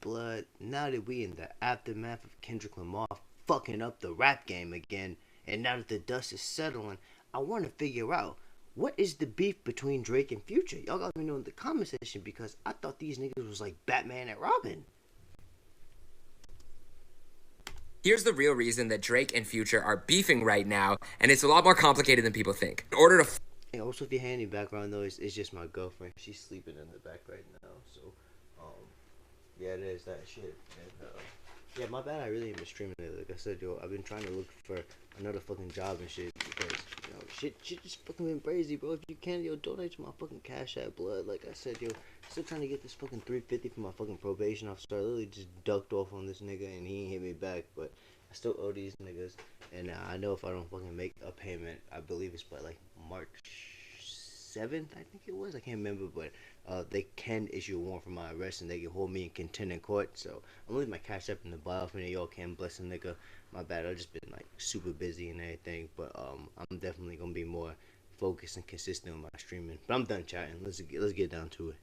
blood, now that we in the aftermath of Kendrick Lamar fucking up the rap game again, and now that the dust is settling, I want to figure out what is the beef between Drake and Future. Y'all got me know in the comment section because I thought these niggas was like Batman and Robin. Here's the real reason that Drake and Future are beefing right now, and it's a lot more complicated than people think. In order to Hey, also if you hear any background noise, it's just my girlfriend. She's sleeping in the back right now, so yeah, it is that shit. And yeah, my bad. I really ain't been streaming it. Like I said, yo, I've been trying to look for another fucking job and shit because shit just fucking been crazy, bro. If you can, yo, donate to my fucking Cash App blood. Like I said, yo, still trying to get this fucking 350 from my fucking probation officer. I literally just ducked off on this nigga and he ain't hit me back, but I still owe these niggas. And I know if I don't fucking make a payment, I believe it's by like March 7th, I think it was. I can't remember, but they can issue a warrant for my arrest and they can hold me in contempt in court. So I'm gonna leave my Cash App in the bio for y'all can bless a nigga. My bad, I've just been like super busy and everything, but I'm definitely gonna be more focused and consistent with my streaming. But I'm done chatting. Let's get down to it.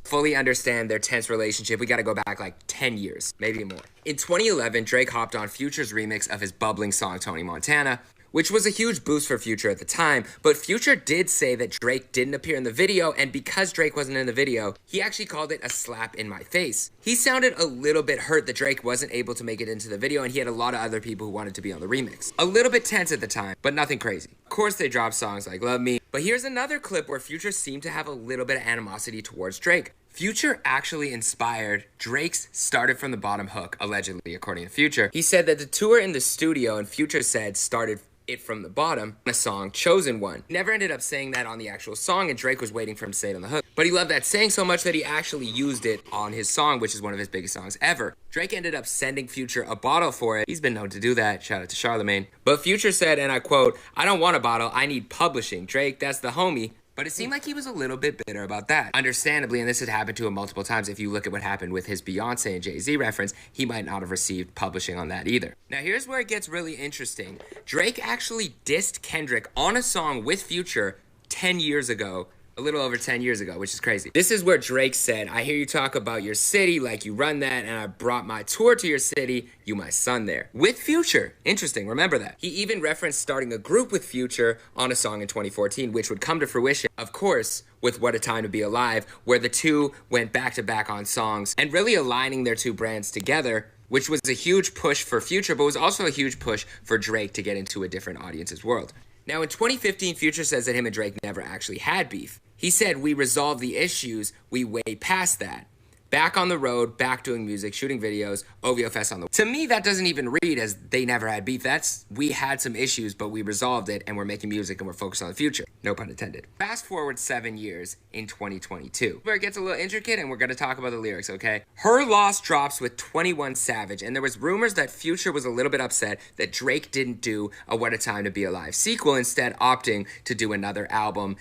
fully understand their tense relationship, we gotta go back like 10 years, maybe more. In 2011, Drake hopped on Future's remix of his bubbling song Tony Montana, which was a huge boost for Future at the time, but Future did say that Drake didn't appear in the video, and because Drake wasn't in the video, he actually called it a slap in my face. He sounded a little bit hurt that Drake wasn't able to make it into the video, and he had a lot of other people who wanted to be on the remix. A little bit tense at the time, but nothing crazy. Of course they dropped songs like Love Me, but here's another clip where Future seemed to have a little bit of animosity towards Drake. Future actually inspired Drake's Started From the Bottom hook, allegedly, according to Future. He said that the tour in the studio, and Future said, started it from the bottom, a song, Chosen One. He never ended up saying that on the actual song, and Drake was waiting for him to say it on the hook. But he loved that saying so much that he actually used it on his song, which is one of his biggest songs ever. Drake ended up sending Future a bottle for it. He's been known to do that. Shout out to Charlemagne. But Future said, and I quote, "I don't want a bottle, I need publishing. Drake, that's the homie." But it seemed like he was a little bit bitter about that. Understandably, and this had happened to him multiple times, if you look at what happened with his Beyonce and Jay-Z reference, he might not have received publishing on that either. Now here's where it gets really interesting. Drake actually dissed Kendrick on a song with Future 10 years ago, a little over 10 years ago, which is crazy. This is where Drake said, "I hear you talk about your city like you run that, and I brought my tour to your city, you my son there." With Future. Interesting, remember that. He even referenced starting a group with Future on a song in 2014, which would come to fruition, of course, with What a Time to Be Alive, where the two went back to back on songs and really aligning their two brands together, which was a huge push for Future, but was also a huge push for Drake to get into a different audience's world. Now, in 2015, Future says that him and Drake never actually had beef. He said, "We resolved the issues, we way past that. Back on the road, back doing music, shooting videos, OVO Fest on the..." To me, that doesn't even read as they never had beef. That's, we had some issues, but we resolved it, and we're making music, and we're focused on the future. No pun intended. Fast forward 7 years in 2022, where it gets a little intricate, and we're gonna talk about the lyrics, okay? Her Loss drops with 21 Savage, and there was rumors that Future was a little bit upset that Drake didn't do a What a Time to Be Alive sequel, instead opting to do another album.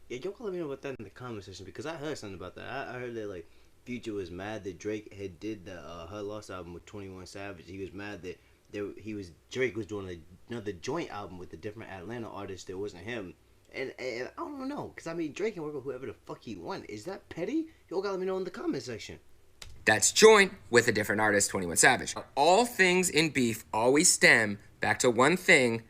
Yeah, y'all can let me know about that in the comment section because I heard something about that. I heard that like Future was mad that Drake had did the Her Loss album with 21 Savage. He was mad that Drake was doing another joint album with a different Atlanta artist that wasn't him. And I don't know, because I mean Drake can work with whoever the fuck he want. Is that petty? Y'all gotta let me know in the comment section. That's joint with a different artist, 21 Savage. All things in beef always stem back to one thing,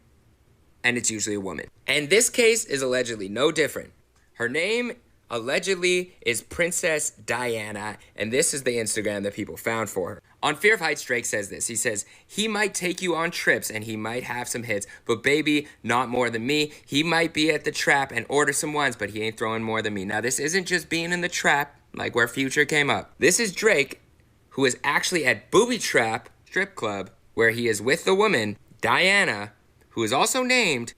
and it's usually a woman. And this case is allegedly no different. Her name allegedly is Princess Diana, and this is the Instagram that people found for her. On Fear of Heights, Drake says this. He says, "He might take you on trips and he might have some hits, but baby, not more than me. He might be at the trap and order some ones, but he ain't throwing more than me." Now, this isn't just being in the trap, like where Future came up. This is Drake, who is actually at Booby Trap Strip Club, where he is with the woman, Diana, who is also named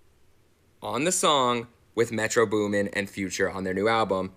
on the song with Metro Boomin and Future on their new album.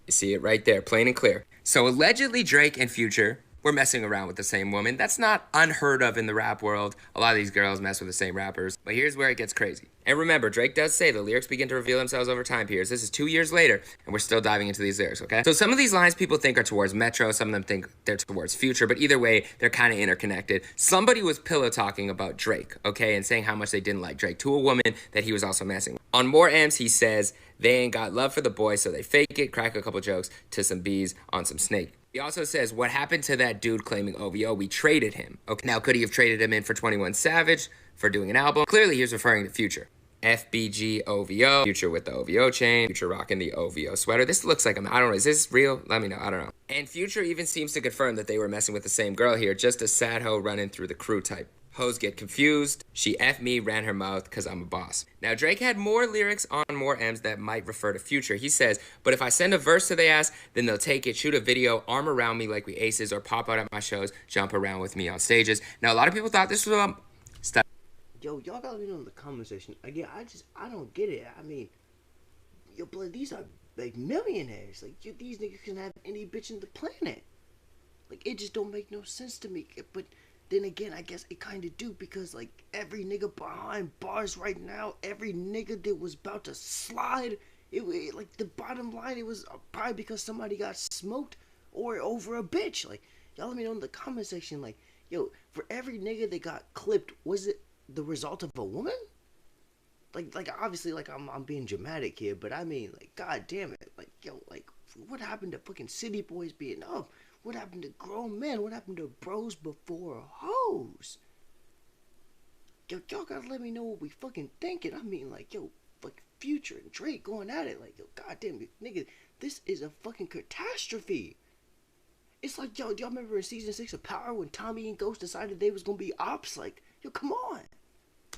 You see it right there, plain and clear. So allegedly Drake and Future were messing around with the same woman. That's not unheard of in the rap world. A lot of these girls mess with the same rappers. But here's where it gets crazy. And remember, Drake does say the lyrics begin to reveal themselves over time periods. This is 2 years later, and we're still diving into these lyrics, okay? So some of these lines people think are towards Metro, some of them think they're towards Future, but either way, they're kind of interconnected. Somebody was pillow talking about Drake, okay, and saying how much they didn't like Drake to a woman that he was also messing with. On More M's, he says, "They ain't got love for the boy, so they fake it, crack a couple jokes to some bees on some snake." He also says, what happened to that dude claiming OVO? We traded him. Okay, now could he have traded him in for 21 Savage for doing an album? Clearly he was referring to Future. FBG OVO, Future with the OVO chain, Future rocking the OVO sweater. This looks like, I don't know, is this real? Let me know, I don't know. And Future even seems to confirm that they were messing with the same girl here, just a sad hoe running through the crew type. Hoes get confused. She F me, ran her mouth, cause I'm a boss. Now Drake had more lyrics on more M's that might refer to Future. He says, but if I send a verse to they ass, then they'll take it, shoot a video, arm around me like we aces, or pop out at my shows, jump around with me on stages. Now a lot of people thought this was stuff. Yo, y'all gotta let me know in the comment section. Again, I don't get it. I mean, yo, blood, these are like millionaires. Like, these niggas can have any bitch in the planet. Like, it just don't make no sense to me. But then again, I guess it kind of do, because like every nigga behind bars right now, every nigga that was about to slide, it like the bottom line, it was probably because somebody got smoked or over a bitch. Like, y'all let me know in the comment section. Like, yo, for every nigga that got clipped, was it the result of a woman? Like obviously, like I'm being dramatic here, but I mean, like, god damn it, like, yo, like, what happened to fucking city boys being up? What happened to grown men? What happened to bros before hoes? Yo, y'all gotta let me know what we fucking thinking. I mean, like, yo, like Future and Drake going at it, like, yo, goddamn, nigga, this is a fucking catastrophe. It's like, yo, do y'all remember in season 6 of Power when Tommy and Ghost decided they was gonna be ops? Like, yo, come on.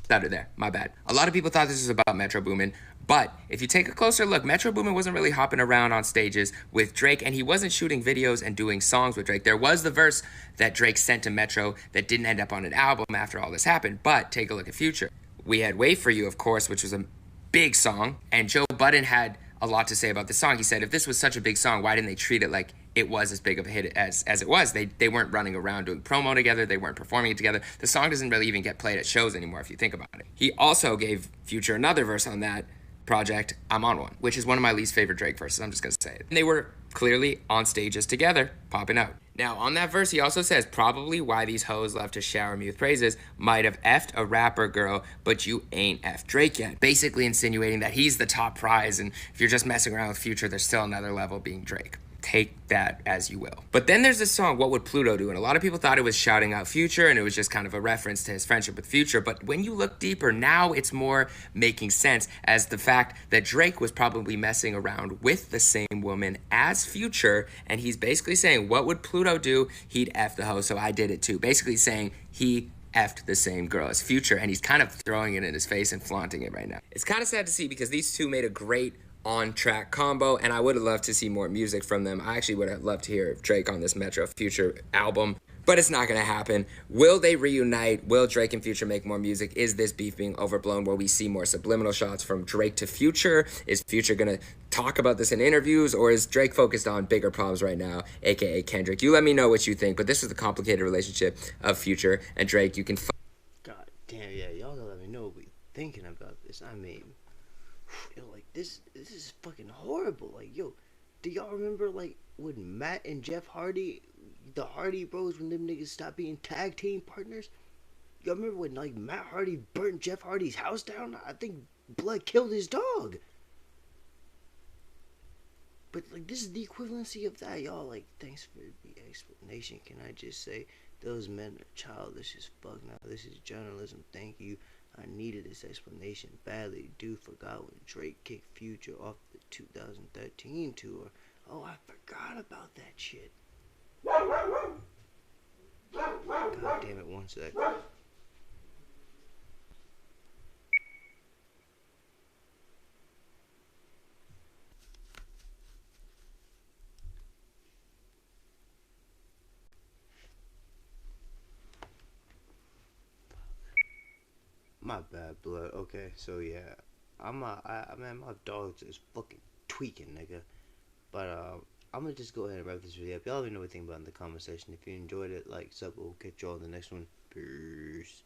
Started there, my bad. A lot of people thought this was about Metro Boomin, but if you take a closer look, Metro Boomin wasn't really hopping around on stages with Drake, and he wasn't shooting videos and doing songs with Drake. There was the verse that Drake sent to Metro that didn't end up on an album after all this happened, but take a look at Future. We had Wait For You, of course, which was a big song, and Joe Budden had a lot to say about the song. He said, if this was such a big song, why didn't they treat it like it was as big of a hit as it was? They weren't running around doing promo together. They weren't performing it together. The song doesn't really even get played at shows anymore if you think about it. He also gave Future another verse on that project, I'm On One, which is one of my least favorite Drake verses. I'm just going to say it. And they were clearly on stages together, popping out. Now, on that verse, he also says, probably why these hoes love to shower me with praises, might have effed a rapper girl, but you ain't effed Drake yet. Basically insinuating that he's the top prize, and if you're just messing around with Future, there's still another level being Drake. Take that as you will. But then there's this song, What Would Pluto Do? And a lot of people thought it was shouting out Future, and it was just kind of a reference to his friendship with Future. But when you look deeper, now it's more making sense as the fact that Drake was probably messing around with the same woman as Future, and he's basically saying, what would Pluto do? He'd F the hoe, so I did it too. Basically saying he effed the same girl as Future, and he's kind of throwing it in his face and flaunting it right now. It's kind of sad to see because these two made a great on-track combo, and I would have loved to see more music from them. I actually would have loved to hear Drake on this Metro Future album, but it's not going to happen. Will they reunite? Will Drake and Future make more music? Is this beef being overblown? Will we see more subliminal shots from Drake to Future? Is Future going to talk about this in interviews, or is Drake focused on bigger problems right now, aka Kendrick? You let me know what you think, but this is the complicated relationship of Future and Drake. You can God damn, yeah, y'all gotta let me know what we thinking about this. I mean, yo, like, this is fucking horrible. Like, yo, do y'all remember, like, when Matt and Jeff Hardy, the Hardy Bros, when them niggas stopped being tag team partners? Y'all remember when, like, Matt Hardy burnt Jeff Hardy's house down? I think blood killed his dog. But, like, this is the equivalency of that, y'all. Like, thanks for the explanation. Can I just say, those men are childish as fuck. Now, this is journalism. Thank you. I needed this explanation badly. Dude forgot when Drake kicked Future off the 2013 tour. Oh, I forgot about that shit. God damn it, one sec. My bad, blood. Okay, so yeah, I man, my dog's is fucking tweaking, nigga. But I'm gonna just go ahead and wrap this video up. Y'all let me know what you think about it in the comment section. If you enjoyed it, like, sub, we'll catch y'all in the next one. Peace.